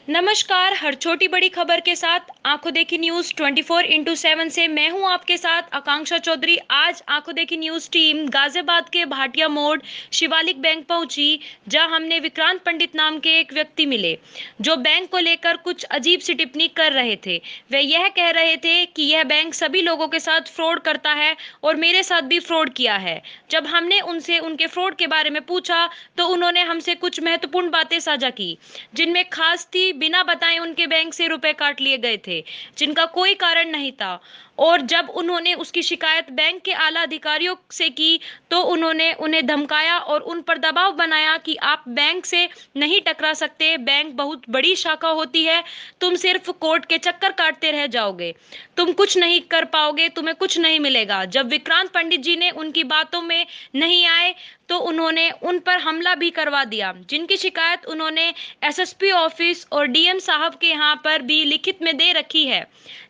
नमस्कार। हर छोटी बड़ी खबर के साथ आंखों देखी न्यूज 24/7 से मैं हूं आपके साथ आकांक्षा चौधरी। आज आंखों देखी न्यूज टीम गाजियाबाद के भाटिया मोड़ शिवालिक बैंक पहुंची, जहां हमने विक्रांत पंडित नाम के एक व्यक्ति मिले जो बैंक को लेकर कुछ अजीब सी टिप्पणी कर रहे थे। वे यह कह रहे थे कि यह बैंक सभी लोगों के साथ फ्रॉड करता है और मेरे साथ भी फ्रॉड किया है। जब हमने उनसे उनके फ्रॉड के बारे में पूछा तो उन्होंने हमसे कुछ महत्वपूर्ण बातें साझा की, जिनमें खास थी बिना बताए उनके बैंक से रुपए काट लिए गए थे जिनका कोई कारण नहीं था। और जब उन्होंने उसकी शिकायत बैंक के आला अधिकारियों से की तो उन्होंने उन्हें धमकाया और उन पर दबाव बनाया कि आप बैंक से नहीं टकरा सकते, बैंक बहुत बड़ी शाखा होती है, तुम सिर्फ कोर्ट के चक्कर काटते रह जाओगे, तुम कुछ नहीं कर पाओगे, तुम्हें कुछ नहीं मिलेगा। जब विक्रांत पंडित जी ने उनकी बातों में नहीं आए तो उन्होंने उन पर हमला भी करवा दिया, जिनकी शिकायत उन्होंने एसएसपी ऑफिस और डीएम साहब के यहाँ पर भी लिखित में दे रखी है।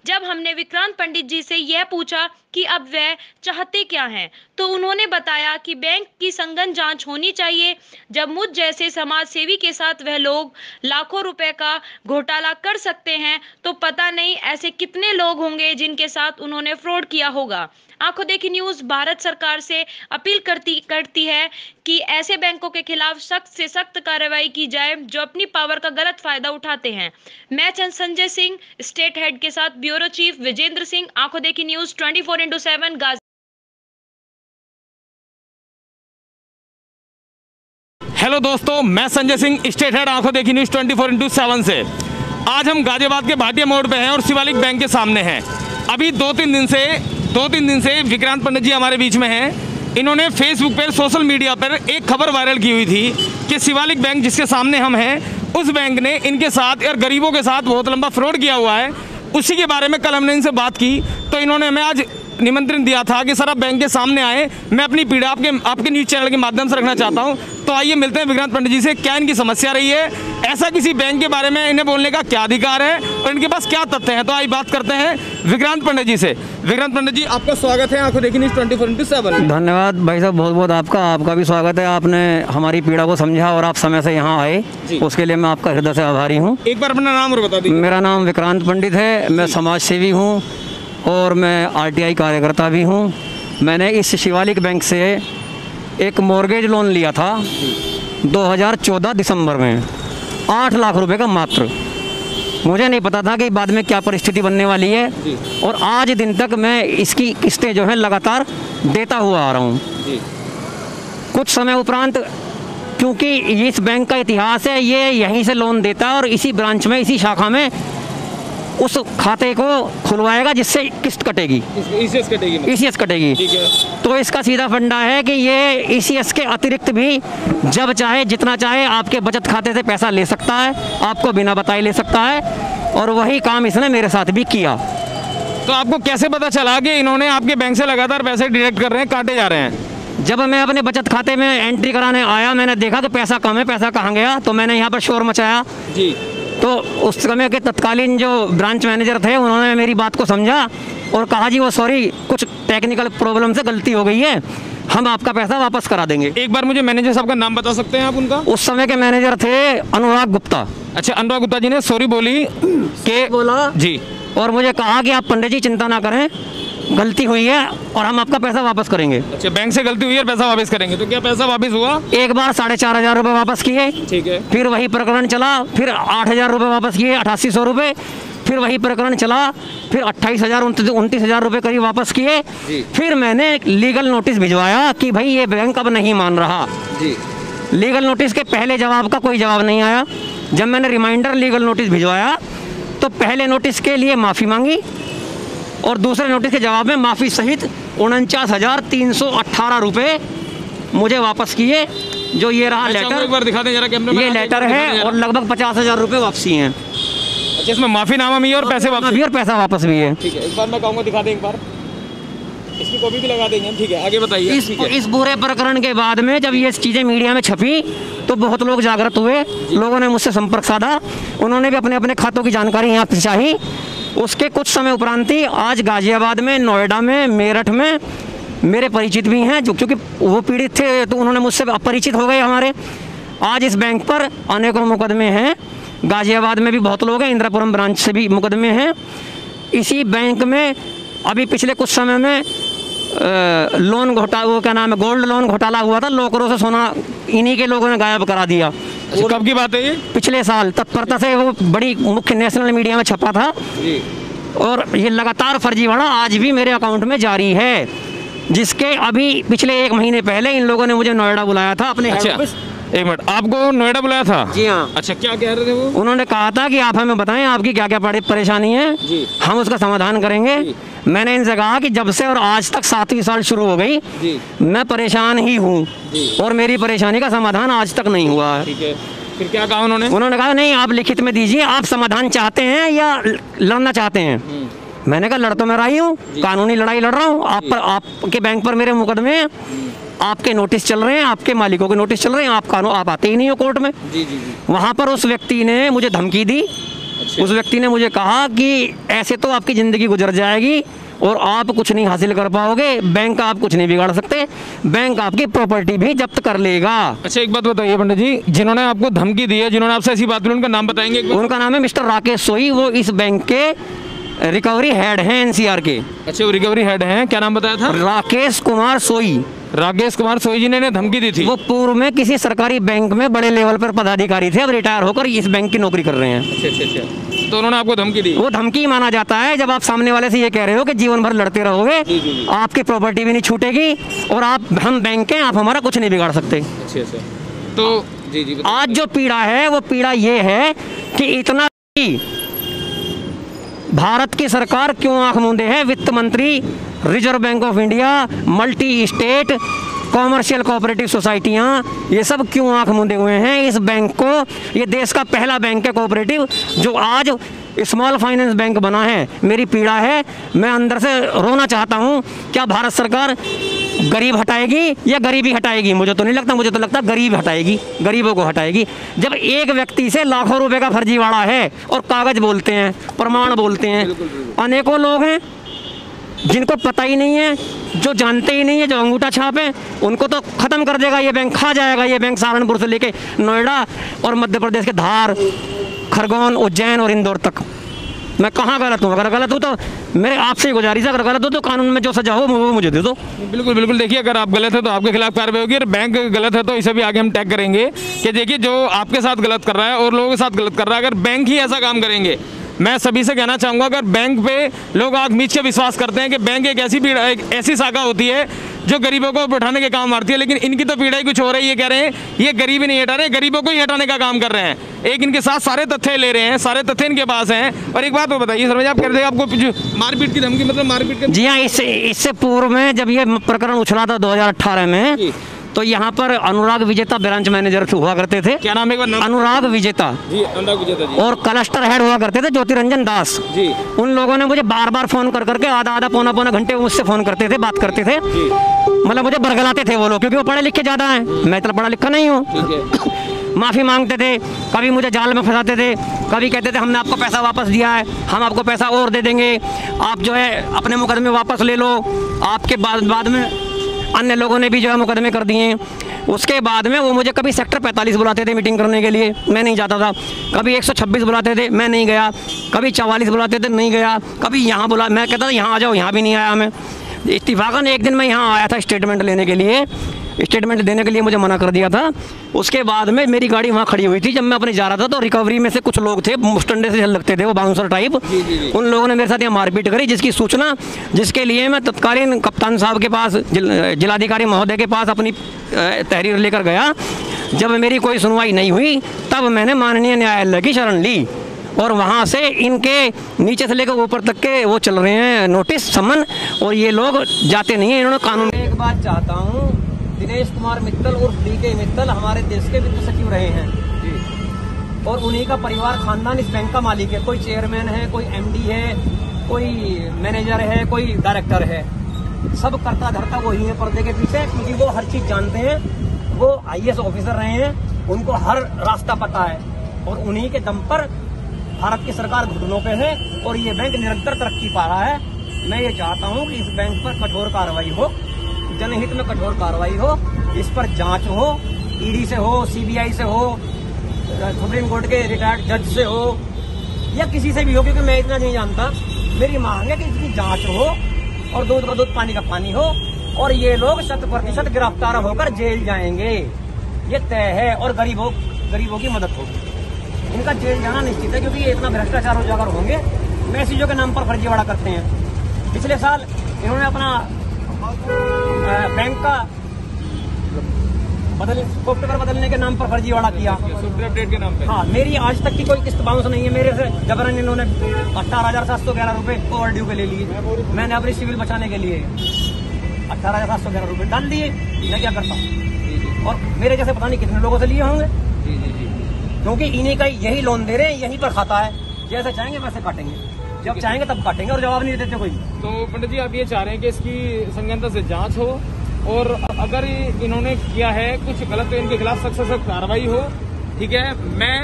जब हमने विक्रांत पंडित जी से यह पूछा कि अब वह चाहते क्या हैं, तो उन्होंने बताया कि बैंक की सघन जांच होनी चाहिए। जब मुझ जैसे समाज सेवी के साथ वह लोग लाखों रुपए का घोटाला कर सकते हैं, तो पता नहीं ऐसे कितने लोग होंगे जिनके साथ उन्होंने फ्रॉड किया होगा। आंखों देखी न्यूज भारत सरकार से अपील करती है कि ऐसे बैंकों के खिलाफ सख्त से सख्त कार्रवाई की जाए जो अपनी पावर का गलत फायदा उठाते हैं। मैं संजय सिंह, स्टेट हेड के साथ ब्यूरो चीफ विजेंद्र सिंह, आंखों देखी न्यूज 24/7 गाजी। हेलो दोस्तों, मैं संजय सिंह, स्टेट हेड आंखों देखी न्यूज 24/7 से। आज हम गाजियाबाद के भाटिया मोड़ पे हैं और शिवालिक बैंक के सामने हैं। अभी दो तीन दिन से विक्रांत पंडित जी हमारे बीच में हैं। इन्होंने फेसबुक पर, सोशल मीडिया पर एक खबर वायरल की हुई थी कि शिवालिक बैंक जिसके सामने हम हैं, उस बैंक ने इनके साथ और गरीबों के साथ बहुत लंबा फ्रॉड किया हुआ है। उसी के बारे में कल हमने इनसे बात की तो इन्होंने हमें आज निमंत्रण दिया था कि सर आप बैंक के सामने आए, मैं अपनी पीड़ा आपके न्यूज़ चैनल के माध्यम से रखना चाहता हूं। तो आइए मिलते हैं विक्रांत पंडित जी से, क्या इनकी समस्या रही है, ऐसा किसी बैंक के बारे में इन्हें बोलने का क्या अधिकार है और इनके पास क्या तथ्य हैं। तो आइए बात करते हैं विक्रांत पंडित जी से। विक्रांत पंडित जी, आपका स्वागत है आंखों देखी न्यूज़ 24/7। धन्यवाद भाई साहब, बहुत बहुत आपका भी स्वागत है। आपने हमारी पीड़ा को समझा और आप समय से यहाँ आए, उसके लिए मैं आपका हृदय से आभारी हूँ। एक बार अपना नाम और बता दीजिए। मेरा नाम विक्रांत पंडित है, मैं समाज सेवी हूँ और मैं आरटीआई कार्यकर्ता भी हूँ। मैंने इस शिवालिक बैंक से एक मॉर्गेज लोन लिया था 2014 दिसंबर में, 8 लाख रुपए का मात्र। मुझे नहीं पता था कि बाद में क्या परिस्थिति बनने वाली है और आज दिन तक मैं इसकी किस्तें जो है लगातार देता हुआ आ रहा हूँ। कुछ समय उपरांत, क्योंकि इस बैंक का इतिहास है, ये यहीं से लोन देता है और इसी ब्रांच में, इसी शाखा में उस खाते को खुलवाएगा जिससे किस्त कटेगी, ईसीएस कटेगी। ठीक है। तो इसका सीधा फंडा है कि ये ईसीएस के अतिरिक्त भी जब चाहे जितना चाहे आपके बचत खाते से पैसा ले सकता है, आपको बिना बताए ले सकता है, और वही काम इसने मेरे साथ भी किया। तो आपको कैसे पता चला कि इन्होंने आपके बैंक से लगातार पैसे डिडक्ट कर रहे हैं, काटे जा रहे हैं? जब मैं अपने बचत खाते में एंट्री कराने आया, मैंने देखा कि पैसा कम है, पैसा कहाँ गया, तो मैंने यहाँ पर शोर मचाया जी। तो उस समय के तत्कालीन जो ब्रांच मैनेजर थे उन्होंने मेरी बात को समझा और कहा जी वो सॉरी, कुछ टेक्निकल प्रॉब्लम से गलती हो गई है, हम आपका पैसा वापस करा देंगे। एक बार मुझे मैनेजर साहब का नाम बता सकते हैं आप उनका? उस समय के मैनेजर थे अनुराग गुप्ता। अच्छा, अनुराग गुप्ता जी ने सॉरी बोली कि बोला जी, और मुझे कहा कि आप पंडित जी चिंता ना करें, गलती हुई है और हम आपका पैसा वापस करेंगे। अच्छा, बैंक से गलती हुई है और पैसा वापस करेंगे। तो क्या पैसा वापस हुआ? एक बार 4,500 रुपये वापस किए। ठीक है। फिर वही प्रकरण चला, फिर 8,000 रुपये वापस किए, 8,800 रुपये। फिर वही प्रकरण चला, फिर 28,000 29,000 रुपये करीब वापस किए। फिर मैंने लीगल नोटिस भिजवाया कि भाई ये बैंक अब नहीं मान रहा जी। लीगल नोटिस के पहले जवाब का कोई जवाब नहीं आया। जब मैंने रिमाइंडर लीगल नोटिस भिजवाया तो पहले नोटिस के लिए माफ़ी मांगी और दूसरे नोटिस के जवाब में माफ़ी सहित 49,318 रुपये मुझे वापस किए। जो ये रहा लेटर, एक बार दिखा दें जरा कैमरे में। ये लेटर है और लगभग 50,000 रुपये वापसी हैं। अच्छा, इसमें माफ़ीनामा भी है और पैसे वापस भी और पैसा वापस भी है। ठीक है, एक बार मैं कहूँगा दिखा दें, एक बार इसकी कॉपी भी लगा देंगे। ठीक है, आगे बताइए। इस पूरे प्रकरण के बाद में जब ये चीज़ें मीडिया में छपी तो बहुत लोग जागृत हुए, लोगों ने मुझसे संपर्क साधा, उन्होंने भी अपने अपने खातों की जानकारी यहाँ चाही। उसके कुछ समय उपरांत ही आज गाजियाबाद में, नोएडा में, मेरठ में मेरे परिचित भी हैं, जो क्योंकि वो पीड़ित थे तो उन्होंने मुझसे अपरिचित हो गए हमारे। आज इस बैंक पर अनेकों मुकदमे हैं गाजियाबाद में भी बहुत लोग हैं, इंद्रापुरम ब्रांच से भी मुकदमे हैं। इसी बैंक में अभी पिछले कुछ समय में लोन घोटाला, वो क्या नाम है, गोल्ड लोन घोटाला हुआ था। लॉकरों से सोना इन्हीं के लोगों ने गायब करा दिया। अच्छा, कब की बात है ये? पिछले साल तत्परता से वो बड़ी मुख्य नेशनल मीडिया में छपा था जी। और ये लगातार फर्जीवाड़ा आज भी मेरे अकाउंट में जारी है, जिसके अभी पिछले 1 महीने पहले इन लोगों ने मुझे नोएडा बुलाया था अपने हेड ऑफिस। एक मिनट, आपको नोएडा बुलाया था? जी हाँ। अच्छा, क्या कह रहे थे वो? उन्होंने कहा था कि आप हमें बताएं आपकी क्या क्या परेशानी है, हम उसका समाधान करेंगे। मैंने इनसे कहा कि जब से और आज तक 7वीं साल शुरू हो गई, मैं परेशान ही हूँ और मेरी परेशानी का समाधान आज तक नहीं हुआ है। ठीक है, फिर क्या कहा उन्होंने? उन्होंने कहा नहीं, आप लिखित में दीजिए, आप समाधान चाहते हैं या लड़ना चाहते हैं। मैंने कहा लड़ तो मैं रही हूँ, कानूनी लड़ाई लड़ रहा हूँ। आपके बैंक पर मेरे मुकदमे हैं, आपके नोटिस चल रहे हैं, आपके मालिकों के नोटिस चल रहे हैं, आप आते ही नहीं हो कोर्ट में। वहाँ पर उस व्यक्ति ने मुझे धमकी दी। उस व्यक्ति ने मुझे कहा कि ऐसे तो आपकी ज़िंदगी गुजर जाएगी और आप कुछ नहीं हासिल कर पाओगे, बैंक आप कुछ नहीं बिगाड़ सकते, बैंक आपकी प्रॉपर्टी भी जब्त कर लेगा। अच्छा, एक बात बताइए पंडित जी, जिन्होंने आपको धमकी दी है, जिन्होंने आपसे ऐसी बात की, उनका नाम बताएंगे? उनका नाम है मिस्टर राकेश सोई। वो इस बैंक के रिकवरी हेड हैं एनसीआर के। अच्छा, वो रिकवरी हेड हैं, क्या नाम बताया था? राकेश कुमार सोई। राकेश कुमार सोई जी ने धमकी दी थी। वो पूर्व में किसी सरकारी बैंक में बड़े लेवल पर पदाधिकारी थे, अब रिटायर होकर इस बैंक की नौकरी कर रहे हैं। अच्छा, तो उन्होंने आपको धमकी दी? वो धमकी माना जाता है जब आप सामने वाले से ये कह रहे हो कि जीवन भर लड़ते रहोगे, आपकी प्रॉपर्टी भी नहीं छूटेगी और हम बैंक हैं, आप हमारा कुछ नहीं बिगाड़ सकते। अच्छा, तो जी आज जो पीड़ा है वो पीड़ा ये है कि इतना भारत की सरकार क्यों आंख मूंदे है। वित्त मंत्री, reserve bank of India, multi state commercial cooperative सोसाइटियाँ, ये सब क्यों आंख मूंदे हुए हैं इस बैंक को। ये देश का पहला बैंक है कोऑपरेटिव जो आज स्मॉल फाइनेंस बैंक बना है। मेरी पीड़ा है, मैं अंदर से रोना चाहता हूँ। क्या भारत सरकार गरीब हटाएगी या गरीबी हटाएगी? मुझे तो नहीं लगता, मुझे तो लगता गरीब हटाएगी, गरीबों को हटाएगी। जब एक व्यक्ति से लाखों रुपए का फर्जीवाड़ा है और कागज बोलते हैं, प्रमाण बोलते हैं, अनेकों लोग हैं जिनको पता ही नहीं है, जो जानते ही नहीं है, जो अंगूठा छाप है, उनको तो ख़त्म कर देगा ये बैंक, खा जाएगा ये बैंक सहारनपुर से लेके नोएडा और मध्य प्रदेश के धार, खरगोन, उज्जैन और इंदौर तक। मैं कहाँ गलत हूँ? अगर गलत हूँ तो मेरे आपसे गुजारिश है, अगर गलत हो तो कानून में जो सजा हो वो मुझे दे दो। बिल्कुल बिल्कुल, देखिए अगर आप गलत है तो आपके खिलाफ कार्रवाई होगी और बैंक गलत है तो इसे भी आगे हम टैग करेंगे कि देखिए जो आपके साथ गलत कर रहा है और लोगों के साथ गलत कर रहा है, अगर बैंक ही ऐसा काम करेंगे, मैं सभी से कहना चाहूँगा अगर बैंक पे लोग आँख मीच के विश्वास करते हैं कि बैंक एक ऐसी शाखा होती है जो गरीबों को उठाने के काम आती है, लेकिन इनकी तो पीड़ा ही कुछ हो रही है। ये कह रहे हैं ये गरीबी नहीं हटा रहे, गरीबों को ही हटाने का काम कर रहे हैं। एक इनके साथ सारे तथ्य ले रहे हैं, सारे तथ्य इनके पास हैं। और एक बात वो बताइए सर, आप कह रहे थे आपको मारपीट की धमकी, मतलब मारपीट का? जी हाँ, इससे पूर्व में जब ये प्रकरण उछला था 2018 में, तो यहाँ पर अनुराग विजेता ब्रांच मैनेजर हुआ करते थे। क्या नाम है? अनुराग विजेता जी, अनुराग विजेता जी। और क्लस्टर हेड हुआ करते थे ज्योतिरंजन दास जी। उन लोगों ने मुझे बार बार फोन कर करके आधा पौना घंटे मुझसे फोन करते थे, बात करते थे, मतलब मुझे बरगलाते थे वो लोग, क्योंकि वो पढ़े लिखे ज्यादा हैं, मैं इतना पढ़ा लिखा नहीं हूँ। माफ़ी मांगते थे, कभी मुझे जाल में फंसाते थे, कभी कहते थे हमने आपको पैसा वापस दिया है, हम आपको पैसा और दे देंगे, आप जो है अपने मुकदमे वापस ले लो। आपके बाद में अन्य लोगों ने भी जो है मुकदमे कर दिए। उसके बाद में वो मुझे कभी सेक्टर 45 बुलाते थे मीटिंग करने के लिए, मैं नहीं जाता था। कभी 126 बुलाते थे, मैं नहीं गया। कभी 44 बुलाते थे, नहीं गया। कभी यहाँ बुला, मैं कहता था यहाँ आ जाओ, यहाँ भी नहीं आया मैं। इत्तेफाकन एक दिन मैं यहाँ आया था स्टेटमेंट लेने के लिए, स्टेटमेंट देने के लिए मुझे मना कर दिया था। उसके बाद में मेरी गाड़ी वहाँ खड़ी हुई थी, जब मैं अपने जा रहा था तो रिकवरी में से कुछ लोग थे, मुस्टंडे से लगते थे वो, बाउंसर टाइप, उन लोगों ने मेरे साथ यहाँ मारपीट करी, जिसकी सूचना, जिसके लिए मैं तत्कालीन कप्तान साहब के पास, जिलाधिकारी महोदय के पास अपनी तहरीर लेकर गया। जब मेरी कोई सुनवाई नहीं हुई तब मैंने माननीय न्यायालय की शरण ली और वहाँ से इनके नीचे से लेकर ऊपर तक के वो चल रहे हैं नोटिस, समन, और ये लोग जाते नहीं हैं। इन्होंने कानून। एक बात चाहता हूँ, दिनेश कुमार मित्तल और DK मित्तल हमारे देश के वित्त सचिव रहे हैं और उन्हीं का परिवार खानदान इस बैंक का मालिक है। कोई चेयरमैन है, कोई MD है, कोई मैनेजर है, कोई डायरेक्टर है, सब करता धरता वही है पर्दे के पीछे, क्योंकि वो हर चीज जानते हैं। वो IAS ऑफिसर रहे हैं, उनको हर रास्ता पता है और उन्हीं के दम पर भारत की सरकार घुटनों पे है और ये बैंक निरंतर तरक्की पा रहा है। मैं ये चाहता हूँ कि इस बैंक पर कठोर कार्रवाई हो, जनहित में कठोर कार्रवाई हो, इस पर जांच हो, ED से हो, CBI से हो, सुप्रीम कोर्ट के रिटायर्ड जज से हो या किसी से भी हो, क्योंकि मैं इतना नहीं जानता। मेरी मांग है कि इसकी जांच हो और दूध का दूध पानी का पानी हो और ये लोग 100% गिरफ्तार होकर जेल जाएंगे, ये तय है। और गरीबों की मदद होगी। इनका जेल जाना निश्चित है, क्योंकि ये इतना भ्रष्टाचार उजागर होंगे, मैसेजों के नाम पर फर्जीवाड़ा करते हैं। पिछले साल इन्होंने अपना बैंक का सॉफ्टवेयर बदलने के नाम पर फर्जीवाड़ा किया, सॉफ्टवेयर अपडेट के नाम पे। हाँ, मेरी आज तक की कोई किस्त बाउंस नहीं है। मेरे से जबरन इन्होंने 18,711 रुपए ओवर ड्यू के ले लिए। मैंने अपनी सिविल बचाने के लिए 18,711 रुपए डाल दिए। मैं क्या करता हूँ, और मेरे जैसे पता नहीं कितने लोगों से लिए होंगे, क्योंकि इन्हीं का यही लोन दे रहे हैं, यहीं पर खाता है। जैसे चाहेंगे वैसे काटेंगे, जब चाहेंगे तब काटेंगे, और जवाब नहीं देते कोई। तो पंडित जी, आप ये चाह रहे हैं कि इसकी संज्ञानता से जांच हो और अगर इन्होंने किया है कुछ गलत तो इनके खिलाफ सख्त से सख्त कार्रवाई हो। ठीक है, मैं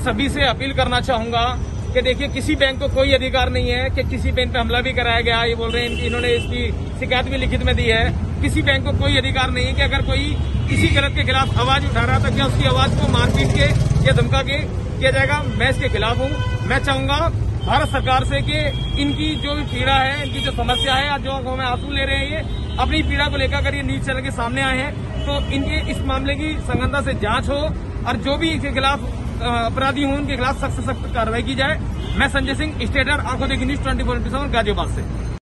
सभी से अपील करना चाहूंगा कि देखिए, किसी बैंक को कोई अधिकार नहीं है कि किसी बैंक पे हमला भी कराया गया। ये बोल रहे हैं कि इन्होंने इसकी शिकायत भी लिखित में दी है। किसी बैंक को कोई अधिकार नहीं है कि अगर कोई किसी गलत के खिलाफ आवाज उठा रहा था, क्या उसकी आवाज को मारपीट के या धमका के किया जाएगा। मैं इसके खिलाफ हूँ। मैं चाहूंगा भारत सरकार से कि इनकी जो भी पीड़ा है, इनकी जो समस्या है, जो आंखों में आंसू ले रहे हैं, ये अपनी पीड़ा को लेकर अगर ये न्यूज चैनल के सामने आए हैं, तो इनके इस मामले की संगठनता से जांच हो और जो भी इनके खिलाफ अपराधी हों, उनके खिलाफ सख्त से सख्त कार्रवाई की जाए। मैं संजय सिंह, स्टेट हेड, आंखों देखी न्यूज 24/7 गाजियाबाद से।